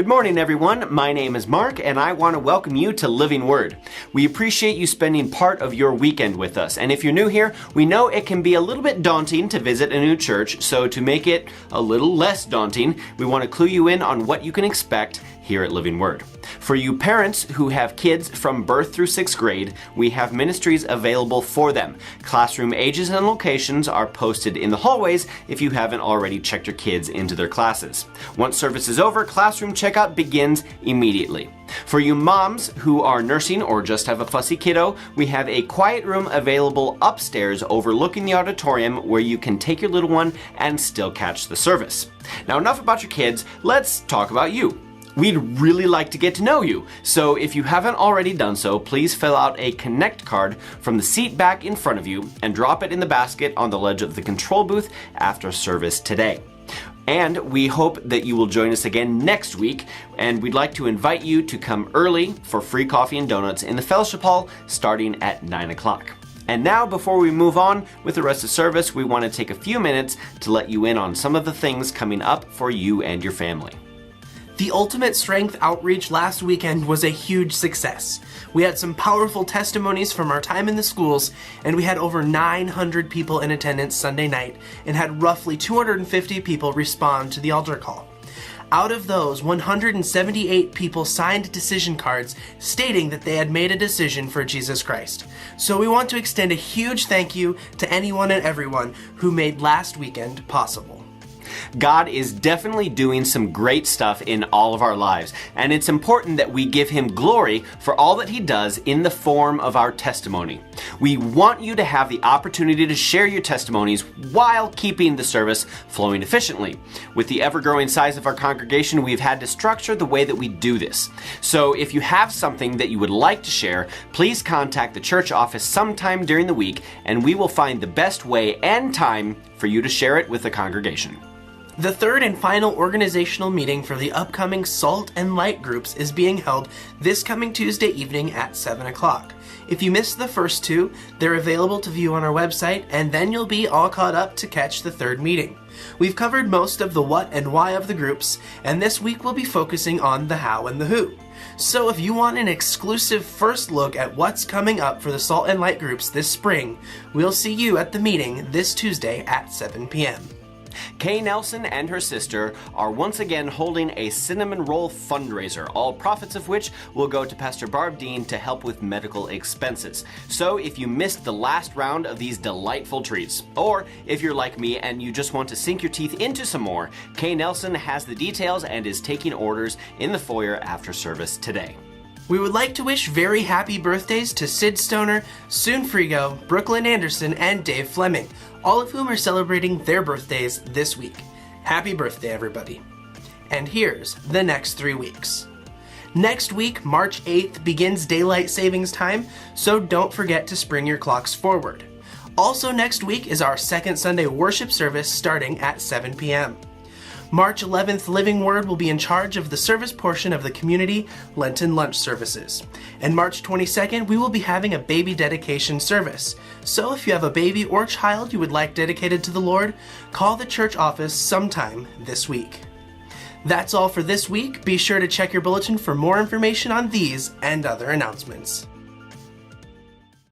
Good morning, everyone. My name is Mark, and I want to welcome you to Living Word. We appreciate you spending part of your weekend with us. And if you're new here, we know it can be a little bit daunting to visit a new church, so to make it a little less daunting, we want to clue you in on what you can expect here at Living Word. For you parents who have kids from birth through 6th grade, we have ministries available for them. Classroom ages and locations are posted in the hallways if you haven't already checked your kids into their classes. Once service is over, classroom checkout begins immediately. For you moms who are nursing or just have a fussy kiddo, we have a quiet room available upstairs overlooking the auditorium where you can take your little one and still catch the service. Now, enough about your kids, let's talk about you. We'd really like to get to know you, so if you haven't already done so, please fill out a Connect card from the seat back in front of you and drop it in the basket on the ledge of the control booth after service today. And we hope that you will join us again next week, and we'd like to invite you to come early for free coffee and donuts in the fellowship hall starting at 9 o'clock. And now, before we move on with the rest of service, we want to take a few minutes to let you in on some of the things coming up for you and your family. The Ultimate Strength Outreach last weekend was a huge success. We had some powerful testimonies from our time in the schools, and we had over 900 people in attendance Sunday night and had roughly 250 people respond to the altar call. Out of those, 178 people signed decision cards stating that they had made a decision for Jesus Christ. So we want to extend a huge thank you to anyone and everyone who made last weekend possible. God is definitely doing some great stuff in all of our lives, and it's important that we give Him glory for all that He does in the form of our testimony. We want you to have the opportunity to share your testimonies while keeping the service flowing efficiently. With the ever-growing size of our congregation, we've had to structure the way that we do this. So if you have something that you would like to share, please contact the church office sometime during the week, and we will find the best way and time for you to share it with the congregation. The third and final organizational meeting for the upcoming Salt and Light groups is being held this coming Tuesday evening at 7 o'clock. If you missed the first two, they're available to view on our website, and then you'll be all caught up to catch the third meeting. We've covered most of the what and why of the groups, and this week we'll be focusing on the how and the who. So if you want an exclusive first look at what's coming up for the Salt and Light groups this spring, we'll see you at the meeting this Tuesday at 7 p.m. Kay Nelson and her sister are once again holding a cinnamon roll fundraiser, all profits of which will go to Pastor Barb Dean to help with medical expenses. So if you missed the last round of these delightful treats, or if you're like me and you just want to sink your teeth into some more, Kay Nelson has the details and is taking orders in the foyer after service today. We would like to wish very happy birthdays to Sid Stoner, Soon Frigo, Brooklyn Anderson, and Dave Fleming, all of whom are celebrating their birthdays this week. Happy birthday, everybody. And here's the next 3 weeks. Next week, March 8th, begins Daylight Savings Time, so don't forget to spring your clocks forward. Also next week is our second Sunday worship service starting at 7 p.m. March 11th, Living Word will be in charge of the service portion of the community Lenten lunch services. And March 22nd, we will be having a baby dedication service. So if you have a baby or child you would like dedicated to the Lord, call the church office sometime this week. That's all for this week. Be sure to check your bulletin for more information on these and other announcements.